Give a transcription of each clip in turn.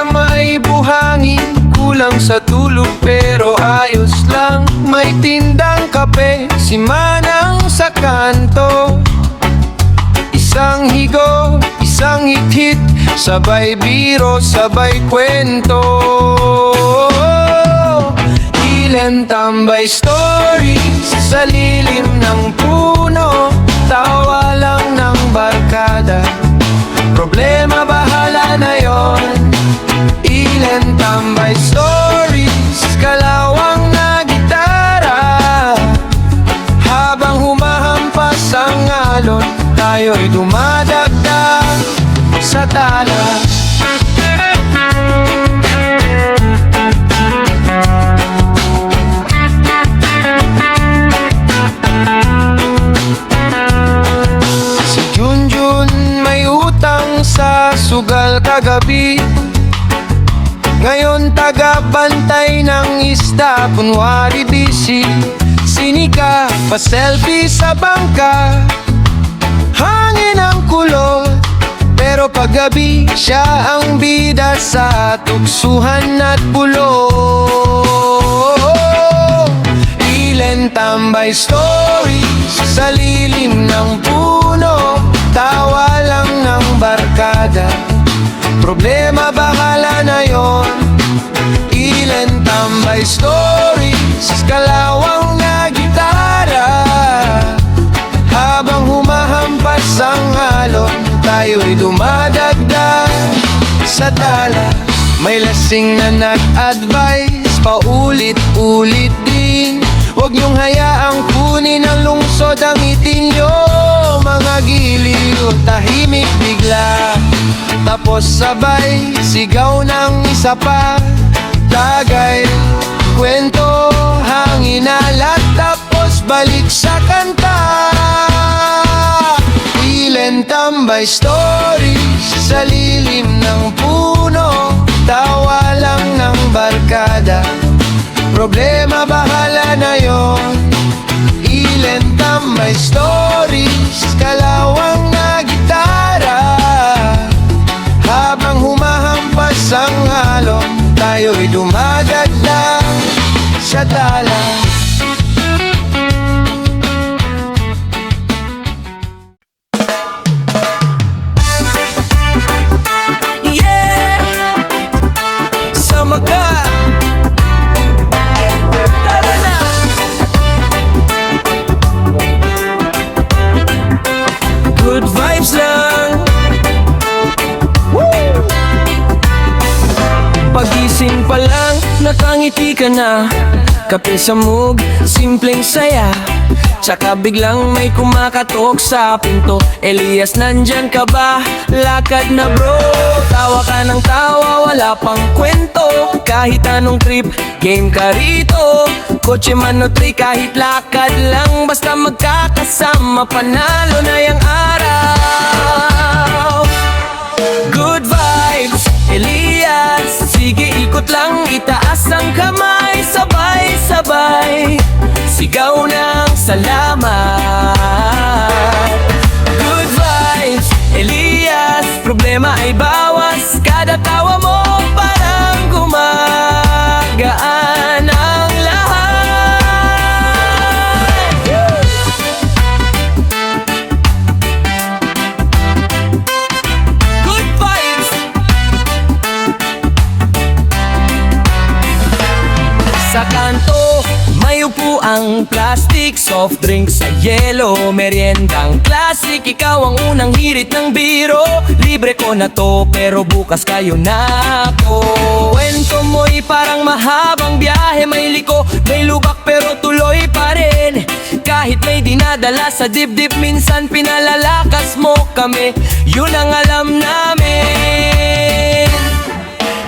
na may buhangin, kulang sa tulog pero ayos lang. May tindang kape, si Manang sa kanto. Isang higo, isang hit-hit, sabay biro, sabay kwento. Ilan tambay stories sa lilim ng puno, tawa lang ng barkada, problema bahala na yon. Ilan tambay stories, kalawang na gitara, habang humahampas ang alon, tayo'y dumadagdag sa tala. Si Junjun may utang sa sugal kagabi, ngayon taga-bantay ng isda, kunwari busy. Sinika, pa-selfie sa bangka, hangin ang kulot, pero paggabi siya ang bida sa tuksuhan at bulong. Ilan tambay stories sa lilim ng puno, tawa lang ng barkada, problema bahala na yon. Ilan tambay stories, kalawang na gitara, habang humahampas ang alon, tayo'y dumadagdag sa tala. May lasing na nag-advise, paulit-ulit din, huwag niyong hayaang kunin ang lungsod, amitin niyo mga giliw. Tahimik bigla, tapos sabay sigaw ng isa pa, tagay, kwento, hangin alat, tapos balik sa kanta. Ilan tambay stories sa lilim ng puno, tawa lang ng barkada, problema bahala na yon. Ilan tambay stories, kalawang na gitara, habang humahampas ang alon, tayo'y dumadagdag sa tala. Good vibes lang. Woo! Pagising pa lang, nakangiti ka na, kape sa mug, simpleng saya. Tsaka biglang may kumakatok sa pinto, Elias nandyan ka ba? Lakad na bro, tawa ka ng tawa, wala pang kwento. Kahit anong trip, game ka rito, kotse man o tri, kahit lakad lang, basta magkakasama, panalo na yung araw. Good vibes, Elias, sige ikot lang, itaas ang kamay, sabay-sabay, sigaw ng salamat. Good vibes, Elias, problema ay bawas, kada tawa mo parang gumagaan ang lahat. Good vibes. Sa kanto may upuang plastic, soft drink sa yelo, meriendang classic. Ikaw ang unang hirit ng biro, libre ko na to pero bukas kayo na ako. Kwento mo'y parang mahabang biyahe, may liko, may lubak pero tuloy pa rin. Kahit may dinadala sa dibdib, minsan pinalalakas mo kami, yun ang alam namin.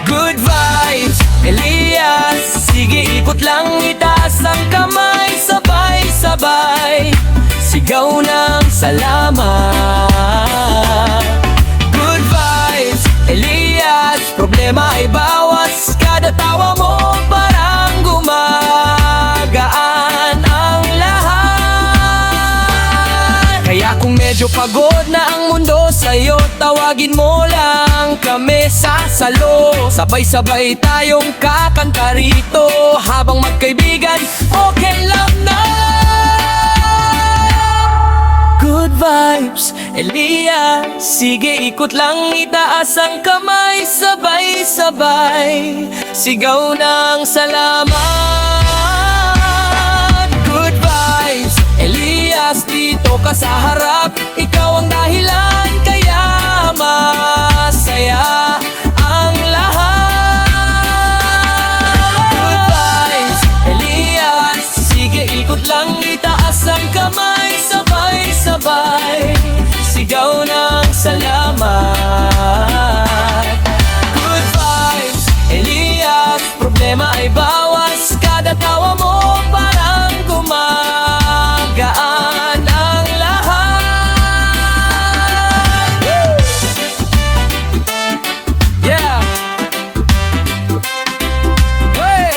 Good vibes, Elias, sige ikot lang, itaas ang kamay, sabay-sabay, sigaw ng salamat. Good vibes, Elias, problema ay bawas, kada tawa mo parang gumagaan ang lahat. Kaya kung medyo Medyo pagod na ang mundo sa'yo, tawagin mo lang kami sa salo. Sabay-sabay tayong kakanta rito, habang magkaibigan, okay lang na. Good vibes, Elias. Sige, ikot lang, itaas ang kamay, sabay-sabay sigaw ng salamat. Good vibes, Elias. Dito ka sa harap, ikaw ang dahilan, kaya masaya ang lahat. Good vibes, Elias. Sige, ikot lang, itaas ang kamay, sabay-sabay sigaw ng salamat. Good vibes, Elias. Problema ay bawas, kada tawa mo parang gumagaan ang lahat. Woo! Yeah. Hey.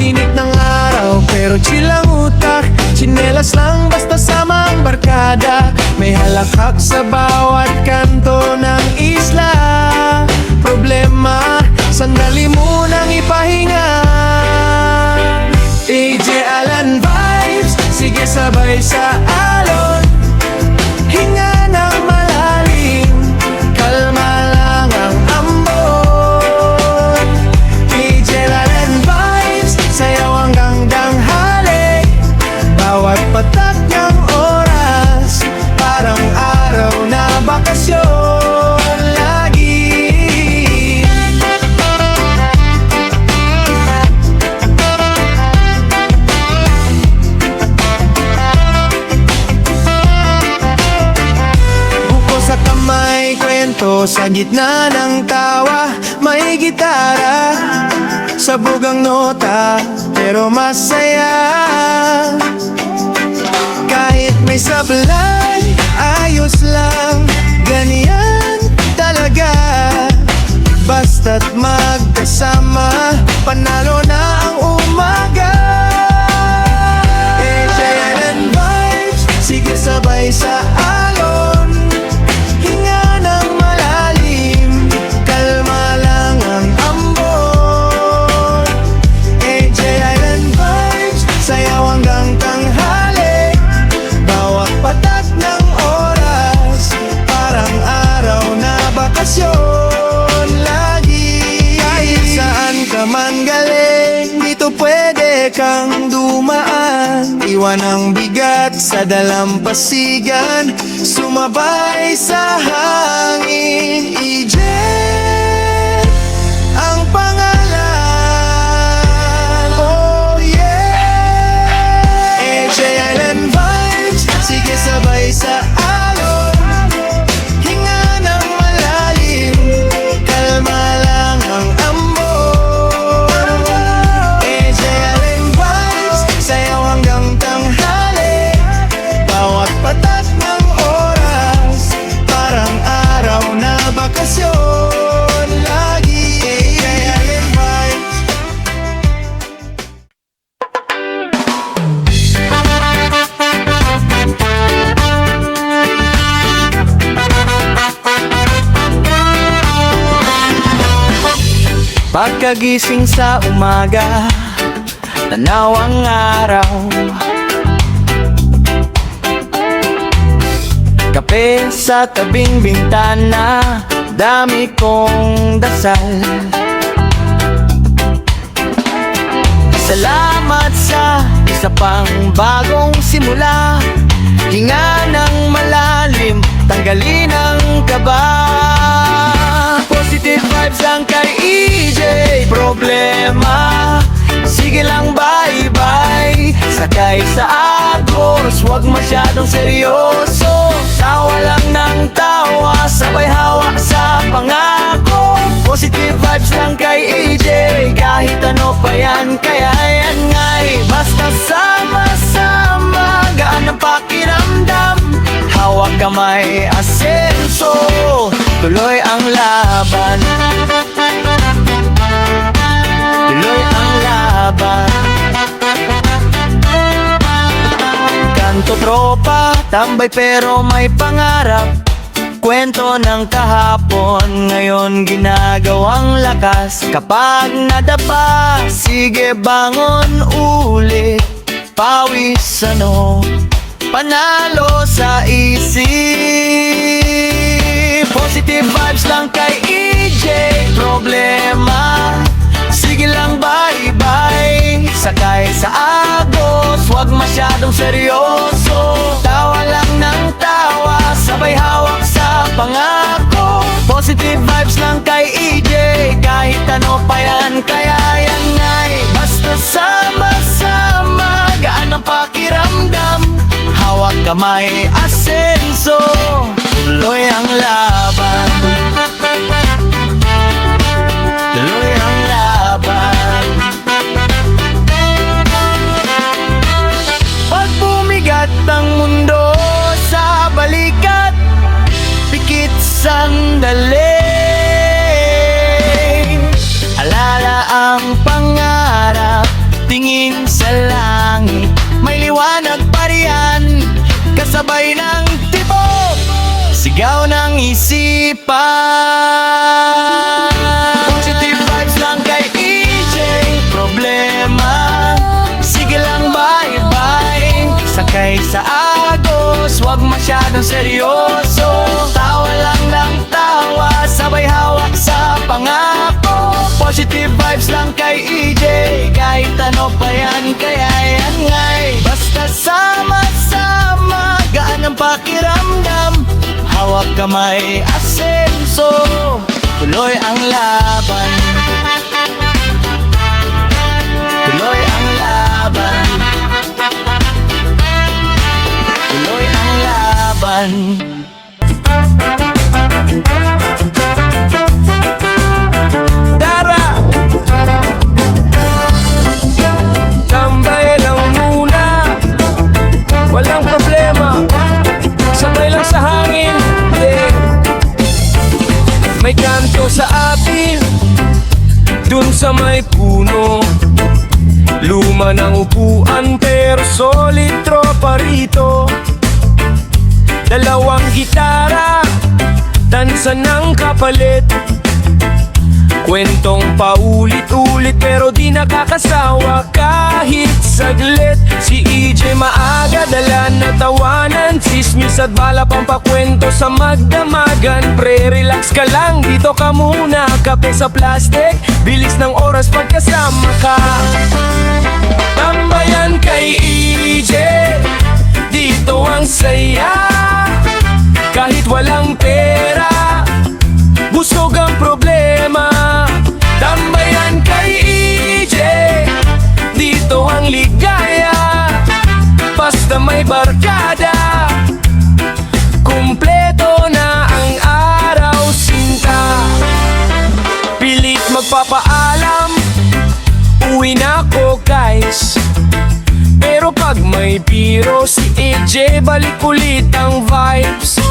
Init ng araw pero chill ang utak, tsinelas lang basta samang barkada. May halakhak sa bawat kanto ng isla. Problema, sandali munang ipahinga. AJ Alan vibes, sige sabay sa alon. Hinga ng malalim, kalma lang ang ambon. AJ Alan vibes, sayaw hanggang tanghali. Bawat patak ng oras, parang araw na bakasyon lagi. Buko sa kamay, kwento sa gitna ng tawa. May gitara, sabog ang nota, pero masaya. Kahit may sablay, ayos lang, ganyan talaga. Basta't magkasama, panalo na ang umaga. AJ and vibes, sige sabay sa alon. Hinga ng malalim, kalma lang ang ambon. AJ Island vibes, sayaw hanggang tanghali. Bawat patak ng oras, parang araw na bakasyon lagi. Kahit saan ka man galing, dito pwede kang dumaan. Iwan ang bigat sa dalampasigan, sumabay sa hangin. EJ ang pangalan, oh yeah. AJ Island vibes, sige sabay sa alon. Hinga ng malalim, kalma lang ang ambon. AJ Island vibes, sayaw hanggang tanghali. Bawat patak ng oras, parang araw na bakasyon lagi. AJ Island vibes. Pagkagising sa umaga, tanaw ang araw. Kape sa tabing bintana, dami kong dasal. Salamat sa isa pang bagong simula. Hinga ng malalim, tanggalin ang kaba. Positive vibes lang kay EJ. Problema, sige lang bye-bye. Sakay sa agos, wag masyadong seryoso. Tawa lang ng tawa, sabay hawa sa pangako. Positive vibes lang kay EJ. Kahit ano pa yan, kaya yan nga'y basta sama-sama. Gaan ang pakiramdam, hawak kamay, asenso, tuloy ang laban. laban. Tuloy ang laban. Kanto tropa, tambay pero may pangarap. Kwento ng kahapon, ngayon ginagawang lakas. Kapag nadapa, sige bangon ulit. Pawis panalo sa isip. Positive vibes lang kay EJ. Problema, sige lang bye-bye. Sakay sa agos, wag masyadong seryoso. Tawa lang ng tawa, sabay hawak sa pangako. Positive vibes lang kay EJ. Kahit ano pa yan, kaya yan ngay. Basta sama-sama, gaan ang pakiramdam. Hawak kamay, asenso. Tuloy ang laban. Tuloy ang laban. Pag bumigat ang mundo sa balikat, pikit sandali. Alala ang pangarap, tingin sa langit. May liwanag pa riyan, kasabay ng tibok, sigaw ng isipan. Positive vibes lang kay EJ. Problema, sige lang bye-bye. Sakay sa agos, wag masyadong seryoso. Tawa lang ng tawa, sabay hawak sa pangako. Positive vibes lang kay EJ. Kahit ano pa yan, kaya yan ngay. Basta sama-sama, gaan ang pakiramdam. Hawak kamay, asenso. Tuloy ang laban. Tuloy ang laban. Tuloy ang laban. Tara! Tambay lang muna, walang problema. Sabay lang sa hangin, yeah. May kanto sa atin, dun sa may puno. Luma ng upuan pero solid tropa rito. Dalawang gitara, dansa ng kapalit. Kwentong paulit-ulit pero di nakakasawa kahit saglit. Si EJ maaga, dala na tawanan, chismis at bala pang pakwento sa magdamagan. Pre-relax ka lang, dito ka muna. Kape sa plastic, bilis ng oras pagkasama ka. Tambayan kay EJ, dito ang saya. Kahit walang pera, busog ang problema. Tambayan kay EJ, dito ang ligaya. Basta may barkada, kumpleto na ang araw sinta. Pilit magpapaalam, uwi na ako guys. Pero pag may biro si EJ, balik ulit ang vibes.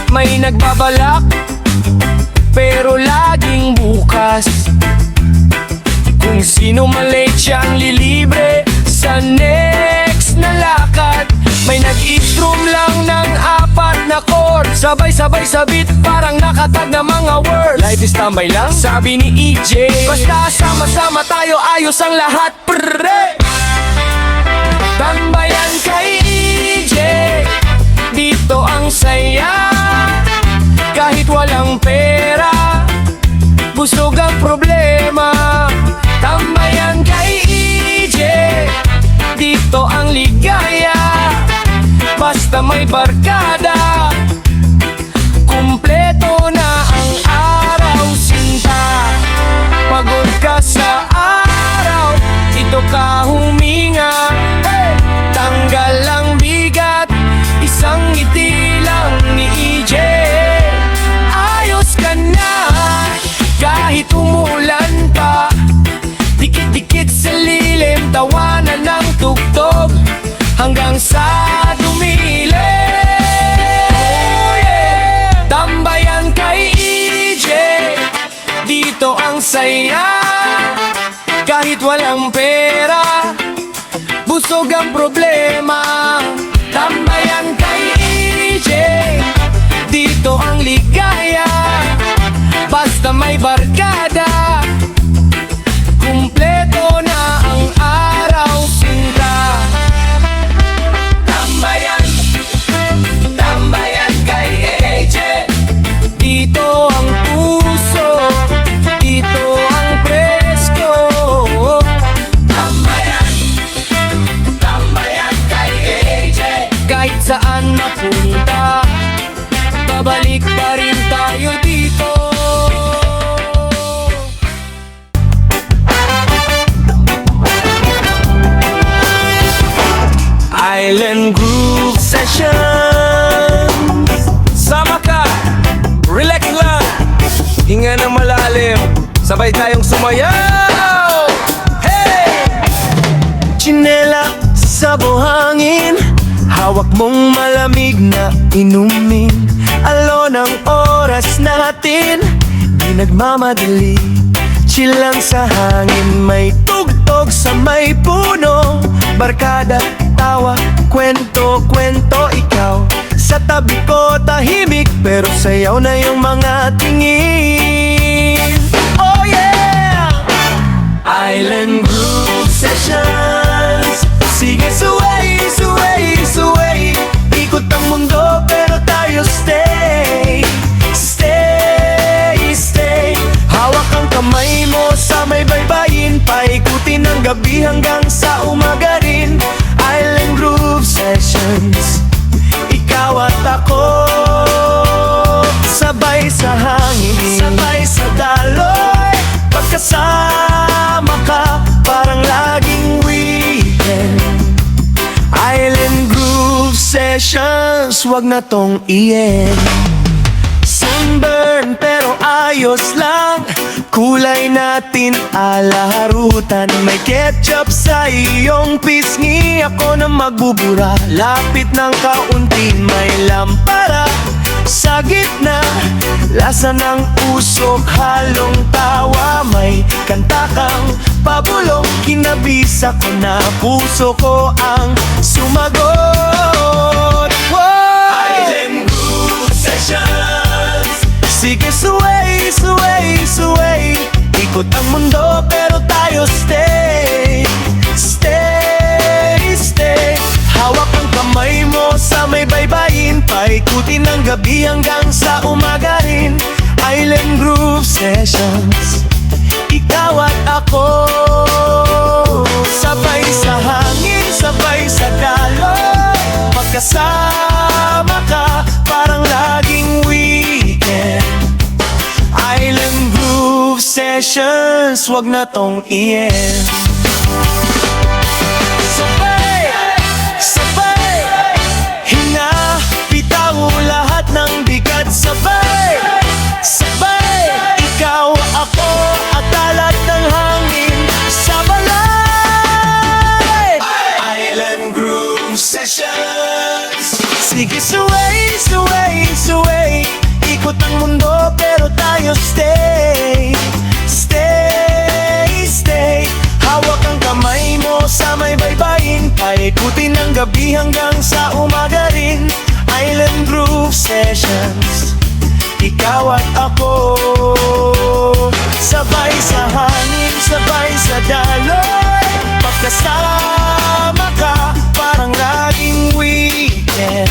May nagbabalak, pero laging bukas. Kung sino malate siya ang lilibre sa next na lakad. May nag-strum lang ng 4 na chord, sabay-sabay sa beat, parang nakatag na mga words. Life is tambay lang, sabi ni EJ. Basta sama-sama tayo, ayos ang lahat, pre. Tambayan kay EJ, dito ang saya. Kahit walang pera, busog ang problema. Tambayan kay EJ, dito ang ligaya. Basta may barkada, kumpleto na ang araw sinta. Pagod ka sa araw, dito ka huminga. Hey! Tanggal ang bigat, isang ngiti lang ni EJ. Ayos ka na, kahit umulan pa. Dikit-dikit sa lilim, tawanan ng tugtog hanggang sa dumilim. kahit walang pera, busog ang problema. Tambayan kay AJ, dito ang ligaya. Basta may barkada, kumpleto na ang araw, sinta. Tambayan, tambayan kay AJ, dito ang puso, dito ang presko. Tambayan, tambayan kay AJ, kahit saan napunta, babalik pa rin tayo dito. Island Groove Sessions. Sama ka, relax lang, hinga ng malalim, sabay tayong sumayaw. Hey! Tsinela sa buhangin, hawak mong malamig na inumin. Alon ang oras natin, di nagmamadali. Chill lang sa hangin, may tugtog sa may puno. Barkada, tawa, kwento, kwento, ikaw sa tabi ko tahimik, pero sayaw na yung mga tingin. Oh yeah! Island Groove Sessions. Sige, sway, sway, sway. Ikot ang mundo pero tayo stay. Stay, stay. Hawak ang kamay mo sa may baybayin, paikutin ang gabi hanggang sa umaga rin. Island Groove Sessions, ikaw at ako, sabay sa hangin, sabay sa daloy. Pagkasama ka, parang laging weekend. Island Groove Sessions, wag na tong i-end. Sunburn pero ayos lang, kulay natin alaharutan. May ketchup sa iyong pisngi, ako na magbubura. Lapit ng kaunti, may lampara sa gitna. Lasa ng usok, halong tawa. May kanta kang pabulong, kinabisa ko na puso ko ang sumagot. Island Groove Sessions. Sige, sway, sway, sway. Ikot ang mundo pero tayo stay. Stay, stay. Hawak ang kamay mo sa may baybayin, paikutin ang gabi hanggang sa umaga rin. Island Groove Sessions, ikaw at ako, sabay sa hangin, sabay sa daloy. Magkasama ka, parang laging weekend. Island Groove Sessions, wag na tong i-end. Sabay, sabay, hinga, bitaw lahat ng bigat. Sabay, sabay, ikaw, ako, at talat ng hangin sa balay. Island Groove Sessions. Sige, sway, sway, sway. Ikot ang mundo pero tayo stay. Stay, stay. Hawak ang kamay mo sa may baybayin, paikutin ang gabi hanggang sa umaga rin. Island Groove Sessions, ikaw at ako, sabay sa hangin, sabay sa daloy. Pagkasama ka, parang laging weekend.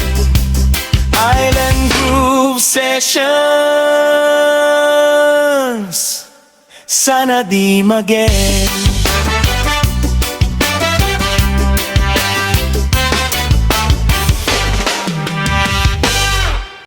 Island Groove Sessions, sana di mag-end.